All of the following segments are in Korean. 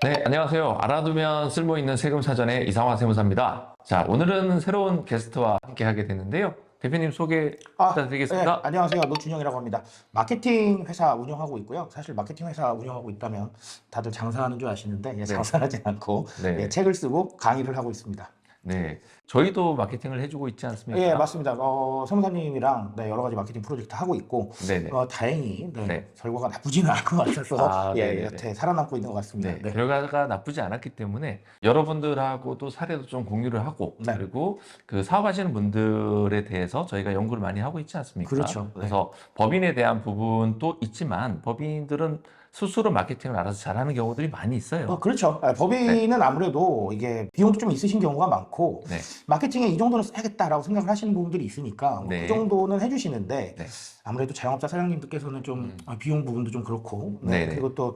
네, 안녕하세요. 알아두면 쓸모있는 세금 사전의 이상화 세무사입니다. 자, 오늘은 새로운 게스트와 함께 하게 됐는데요. 대표님 소개 네, 부탁드리겠습니다. 안녕하세요. 노준영이라고 합니다. 마케팅 회사 운영하고 있고요. 사실 마케팅 회사 운영하고 있다면 다들 장사하는 줄 아시는데 네. 장사하지 않고 네. 책을 쓰고 강의를 하고 있습니다. 네, 저희도 마케팅을 해주고 있지 않습니까? 예, 맞습니다. 세무사님이랑 여러 가지 마케팅 프로젝트 하고 있고 네네. 다행히 네. 결과가 나쁘지는 않은 것 같아서 네네네. 여태 살아남고 있는 것 같습니다. 네, 결과가 나쁘지 않았기 때문에 여러분들하고도 사례도 좀 공유를 하고 네. 그리고 그 사업하시는 분들에 대해서 저희가 연구를 많이 하고 있지 않습니까? 그렇죠. 네. 그래서 법인에 대한 부분도 있지만 법인들은 스스로 마케팅을 알아서 잘하는 경우들이 많이 있어요. 그렇죠. 법인은 아무래도 이게 비용도 좀 있으신 경우가 많고 네. 마케팅에 이 정도는 써야겠다라고 생각을 하시는 부분들이 있으니까 네. 그 정도는 해주시는데 네. 아무래도 자영업자 사장님들께서는 좀 비용 부분도 좀 그렇고 네네. 그리고 또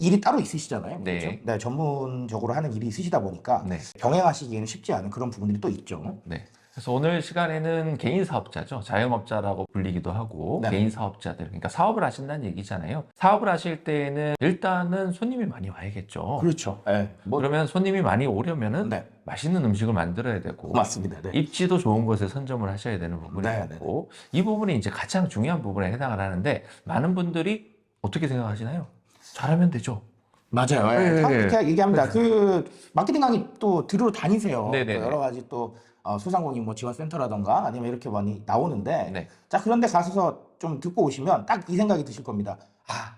일이 따로 있으시잖아요. 네. 그렇죠? 네, 전문적으로 하는 일이 있으시다 보니까 네. 병행하시기에는 쉽지 않은 그런 부분들이 또 있죠. 네. 그래서 오늘 시간에는 개인 사업자죠. 자영업자라고 불리기도 하고 네. 개인 사업자들, 그러니까 사업을 하신다는 얘기잖아요. 사업을 하실 때는 일단은 손님이 많이 와야겠죠. 그렇죠. 네. 그러면 손님이 많이 오려면은 네. 맛있는 음식을 만들어야 되고 맞습니다. 네. 입지도 좋은 곳에 선점을 하셔야 되는 부분이 네, 있고 이 부분이 이제 가장 중요한 부분에 해당을 하는데 많은 분들이 어떻게 생각하시나요? 잘하면 되죠. 맞아요. 네, 네. 이렇게 얘기합니다. 마케팅 강의 또 들으러 다니세요. 네, 네, 또 여러 가지 또 소상공인 지원센터라던가 아니면 이렇게 많이 나오는데 네. 자, 그런데 가셔서 좀 듣고 오시면 딱 이 생각이 드실 겁니다.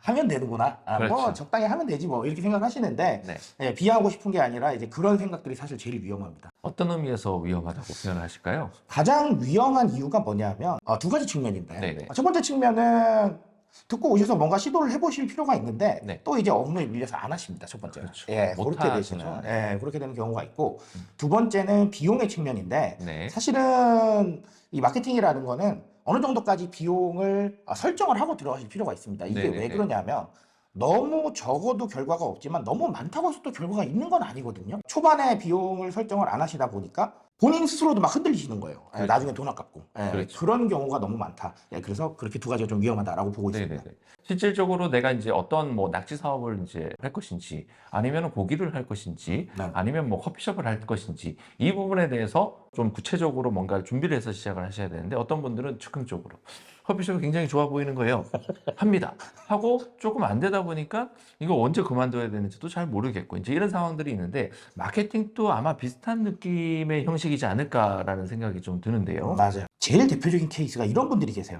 하면 되는구나. 그렇죠. 적당히 하면 되지 뭐 이렇게 생각하시는데 네. 비하하고 싶은 게 아니라 이제 그런 생각들이 사실 제일 위험합니다. 어떤 의미에서 위험하다고 표현을 하실까요? 가장 위험한 이유가 뭐냐면 두 가지 측면인데 네네. 첫 번째 측면은 듣고 오셔서 뭔가 시도를 해보실 필요가 있는데 네. 또 이제 업무에 밀려서 안 하십니다. 첫 번째는. 그렇죠. 그렇게 못하시죠. 되시는 그렇게 되는 경우가 있고 두 번째는 비용의 측면인데 네. 사실은 이 마케팅이라는 거는 어느 정도까지 비용을 설정을 하고 들어가실 필요가 있습니다. 이게 네네네. 왜 그러냐면 너무 적어도 결과가 없지만 너무 많다고 해서 또 결과가 있는 건 아니거든요. 초반에 비용을 설정을 안 하시다 보니까 본인 스스로도 막 흔들리시는 거예요. 그렇죠. 나중에 돈 아깝고. 그렇죠. 그런 경우가 너무 많다. 그래서 그렇게 두 가지가 좀 위험하다라고 보고 있습니다. 네네네. 실질적으로 내가 이제 어떤 낙지 사업을 이제 할 것인지, 아니면 고기를 할 것인지, 네. 아니면 커피숍을 할 것인지, 이 부분에 대해서 좀 구체적으로 뭔가 준비를 해서 시작을 하셔야 되는데, 어떤 분들은 즉흥적으로 커피숍이 굉장히 좋아 보이는 거예요. 합니다. 하고 조금 안 되다 보니까 이거 언제 그만둬야 되는지도 잘 모르겠고, 이제 이런 상황들이 있는데, 마케팅도 아마 비슷한 느낌의 형식이지 않을까라는 생각이 좀 드는데요. 맞아요. 제일 대표적인 케이스가 이런 분들이 계세요.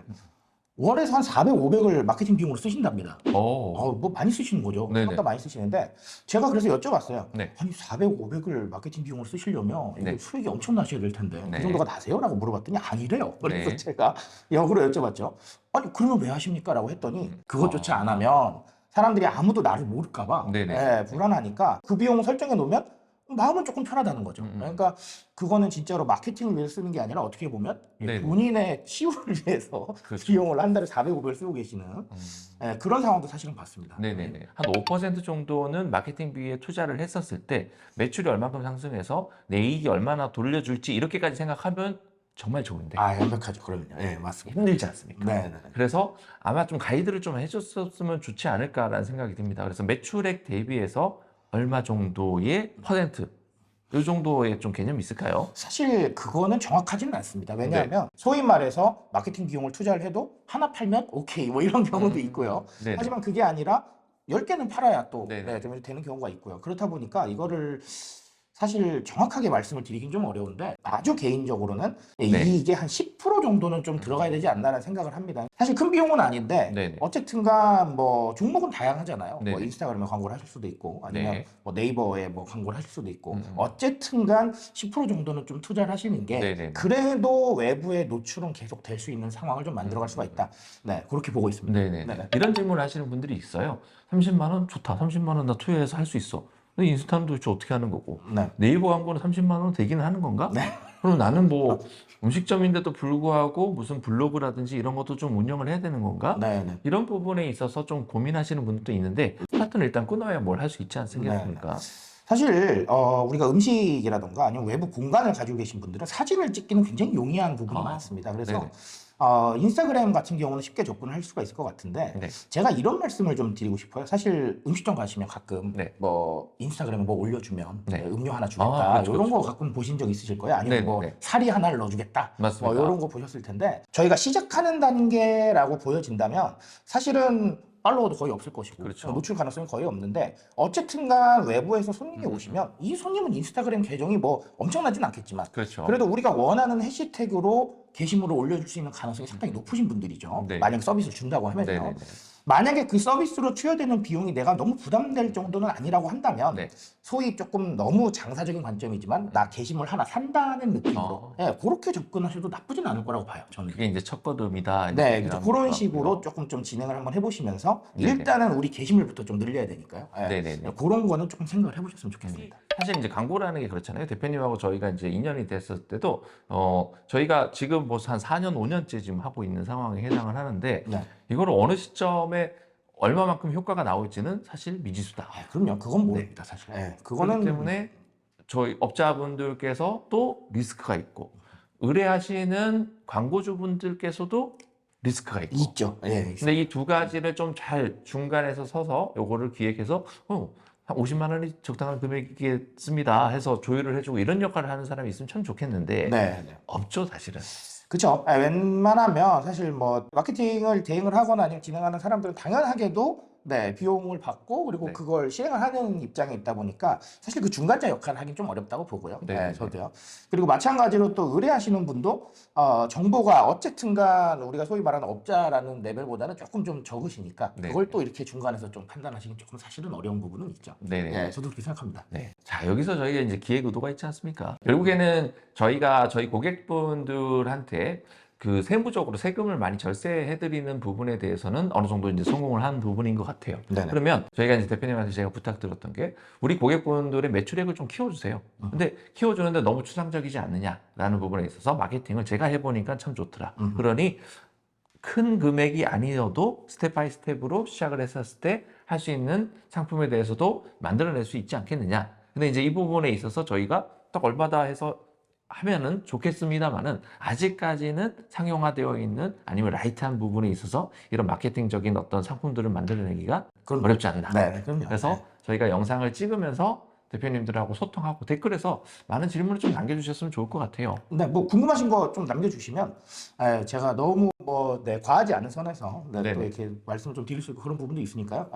월에서 한 400, 500을 마케팅 비용으로 쓰신답니다. 뭐 많이 쓰시는 거죠. 네네. 생각보다 많이 쓰시는데 제가 그래서 여쭤봤어요. 네. 아니 400, 500을 마케팅 비용으로 쓰시려면 이거 네. 수익이 엄청 나셔야 될 텐데 네. 그 정도가 나세요? 라고 물어봤더니 아니래요. 그래서 네. 제가 역으로 여쭤봤죠. 아니 그러면 왜 하십니까? 라고 했더니 그것조차 안 하면 사람들이 아무도 나를 모를까 봐 네네. 불안하니까 그 비용 설정해 놓으면 마음은 조금 편하다는 거죠. 그러니까 그거는 진짜로 마케팅을 위해서 쓰는 게 아니라 어떻게 보면 네네. 본인의 치유를 위해서 그렇죠. 비용을 한 달에 400, 500을 쓰고 계시는 그런 상황도 사실은 봤습니다. 네네네. 한 5% 정도는 마케팅비에 투자를 했었을 때 매출이 얼마큼 상승해서 내 이익이 얼마나 돌려줄지 이렇게까지 생각하면 정말 좋은데 완벽하죠. 그러면요. 맞습니다. 힘들지 않습니까? 네. 그래서 아마 좀 가이드를 좀 해줬으면 좋지 않을까라는 생각이 듭니다. 그래서 매출액 대비해서 얼마 정도의 퍼센트 이 정도의 좀 개념이 있을까요? 사실 그거는 정확하지는 않습니다. 왜냐하면 소위 말해서 마케팅 비용을 투자를 해도 하나 팔면 오케이 뭐 이런 경우도 있고요. 네네. 하지만 그게 아니라 10개는 팔아야 또 네네. 되는 경우가 있고요. 그렇다 보니까 이거를 사실 정확하게 말씀을 드리긴 좀 어려운데 아주 개인적으로는 네. 이익의 한 10% 정도는 좀 들어가야 되지 않나라는 생각을 합니다. 사실 큰 비용은 아닌데 네네. 어쨌든간 뭐 종목은 다양하잖아요. 뭐 네네. 인스타그램에 광고를 하실 수도 있고 아니면 네. 뭐 네이버에 뭐 광고를 하실 수도 있고 어쨌든간 10% 정도는 좀 투자를 하시는 게 네네네. 그래도 외부의 노출은 계속 될 수 있는 상황을 좀 만들어갈 수가 있다. 그렇게 보고 있습니다. 네네네. 이런 질문을 하시는 분들이 있어요. 30만 원 좋다. 30만 원 나 투여해서 할 수 있어. 근데 인스타는 도대체 어떻게 하는 거고 네이버 광고는 30만 원 되기는 하는 건가? 그럼 나는 뭐 음식점인데도 불구하고 무슨 블로그라든지 이런 것도 좀 운영을 해야 되는 건가? 이런 부분에 있어서 좀 고민하시는 분들도 있는데 스타트는 일단 끊어야 뭘 할 수 있지 않습니까? 사실 우리가 음식이라던가 아니면 외부 공간을 가지고 계신 분들은 사진을 찍기는 굉장히 용이한 부분이 많습니다. 그래서 인스타그램 같은 경우는 쉽게 접근을 할 수가 있을 것 같은데 네. 제가 이런 말씀을 좀 드리고 싶어요. 사실 음식점 가시면 가끔 네. 뭐 인스타그램에 뭐 올려주면 네. 음료 하나 주겠다 그렇죠, 이런 그렇죠. 거 가끔 보신 적 있으실 거예요. 아니면 네, 뭐 네. 사리 하나를 넣어주겠다 맞습니다. 뭐 이런 거 보셨을 텐데 저희가 시작하는 단계라고 보여진다면 사실은 팔로워도 거의 없을 것이고 그렇죠. 노출 가능성이 거의 없는데 어쨌든간 외부에서 손님이 오시면 이 손님은 인스타그램 계정이 뭐 엄청나진 않겠지만 그렇죠. 그래도 우리가 원하는 해시태그로 게시물을 올려줄 수 있는 가능성이 상당히 높으신 분들이죠. 네. 만약에 서비스를 준다고 하면요. 네네네. 만약에 그 서비스로 투여되는 비용이 내가 너무 부담될 정도는 아니라고 한다면 네. 소위 조금 너무 장사적인 관점이지만 나 게시물 하나 산다는 느낌으로 그렇게 접근하셔도 나쁘진 않을 거라고 봐요. 저는. 그게 이제 첫걸음이다. 네, 이런 그런 거고요. 식으로 조금 좀 진행을 한번 해보시면서 네네. 일단은 우리 게시물부터 좀 늘려야 되니까요. 네네네. 그런 거는 조금 생각을 해보셨으면 좋겠습니다. 사실 이제 광고라는 게 그렇잖아요. 대표님하고 저희가 이제 인연이 됐을 때도 저희가 지금 뭐 한 4년, 5년째 지금 하고 있는 상황에 해당을 하는데 네. 이거를 어느 시점에 얼마만큼 효과가 나올지는 사실 미지수다. 그럼요. 그건 모릅니다, 사실. 그거는 그렇기 때문에 저희 업자분들께서 또 리스크가 있고 의뢰하시는 광고주분들께서도 리스크가 있고 있죠. 근데 이 두 가지를 좀 잘 중간에서 서서 요거를 기획해서 한 50만 원이 적당한 금액이겠습니다 해서 조율을 해주고 이런 역할을 하는 사람이 있으면 참 좋겠는데 네. 없죠 사실은. 그렇죠. 웬만하면 사실 뭐 마케팅을 대행을 하거나 아니면 진행하는 사람들은 당연하게도 비용을 받고 그리고 네. 그걸 실행을 하는 입장에 있다 보니까 사실 그 중간자 역할을 하긴 좀 어렵다고 보고요. 네. 저도요. 그리고 마찬가지로 또 의뢰하시는 분도 정보가 어쨌든간 우리가 소위 말하는 업자라는 레벨보다는 조금 좀 적으시니까 네. 그걸 또 이렇게 중간에서 좀 판단하시긴 조금 사실은 어려운 부분은 있죠. 네네. 저도 그렇게 생각합니다. 네. 자, 여기서 저희가 이제 기획 의도가 있지 않습니까? 결국에는 저희가 저희 고객분들한테 그 세무적으로 세금을 많이 절세해드리는 부분에 대해서는 어느 정도 이제 성공을 한 부분인 것 같아요. 네네. 그러면 저희가 이제 대표님한테 제가 부탁드렸던 게 우리 고객분들의 매출액을 좀 키워주세요. 근데 키워주는데 너무 추상적이지 않느냐라는 부분에 있어서 마케팅을 제가 해보니까 참 좋더라. 그러니 큰 금액이 아니어도 스텝 바이 스텝으로 시작을 했었을 때 할 수 있는 상품에 대해서도 만들어낼 수 있지 않겠느냐. 근데 이제 이 부분에 있어서 저희가 딱 얼마다 해서 하면은 좋겠습니다만은 아직까지는 상용화되어 있는 아니면 라이트한 부분에 있어서 이런 마케팅적인 어떤 상품들을 만들어내기가 어렵지 않나. 네, 그럼요. 그래서 저희가 영상을 찍으면서 대표님들하고 소통하고 댓글에서 많은 질문을 좀 남겨주셨으면 좋을 것 같아요. 네, 뭐 궁금하신 거 좀 남겨주시면 제가 너무 과하지 않은 선에서 또 네네. 이렇게 말씀을 좀 드릴 수 있고 그런 부분도 있으니까요.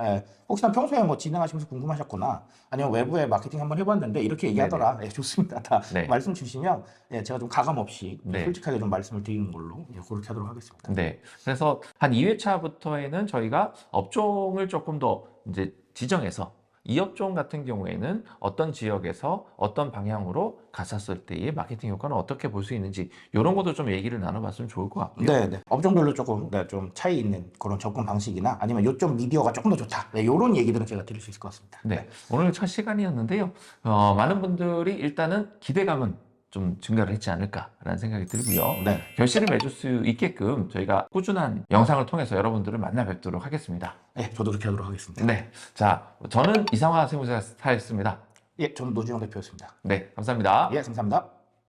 혹시나 평소에 뭐 진행하시면서 궁금하셨거나 아니면 외부에 마케팅 한번 해봤는데 이렇게 얘기하더라. 좋습니다. 다 네. 말씀 주시면 제가 좀 가감 없이 좀 네. 솔직하게 좀 말씀을 드리는 걸로 그렇게 하도록 하겠습니다. 네. 그래서 한 2회차부터에는 저희가 업종을 조금 더 이제 지정해서 이 업종 같은 경우에는 어떤 지역에서 어떤 방향으로 갔었을 때의 마케팅 효과는 어떻게 볼 수 있는지 이런 것도 좀 얘기를 나눠봤으면 좋을 것 같고요. 네. 업종별로 조금 좀 차이 있는 그런 접근 방식이나 아니면 요점 미디어가 조금 더 좋다. 이런 얘기들은 제가 드릴 수 있을 것 같습니다. 네. 오늘 첫 시간이었는데요. 많은 분들이 일단은 기대감은 좀 증가를 했지 않을까라는 생각이 들고요. 네. 결실을 맺을 수 있게끔 저희가 꾸준한 영상을 통해서 여러분들을 만나 뵙도록 하겠습니다. 저도 그렇게 하도록 하겠습니다. 네. 자, 저는 이상화 세무사였습니다. 저는 노주영 대표였습니다. 네. 감사합니다. 감사합니다.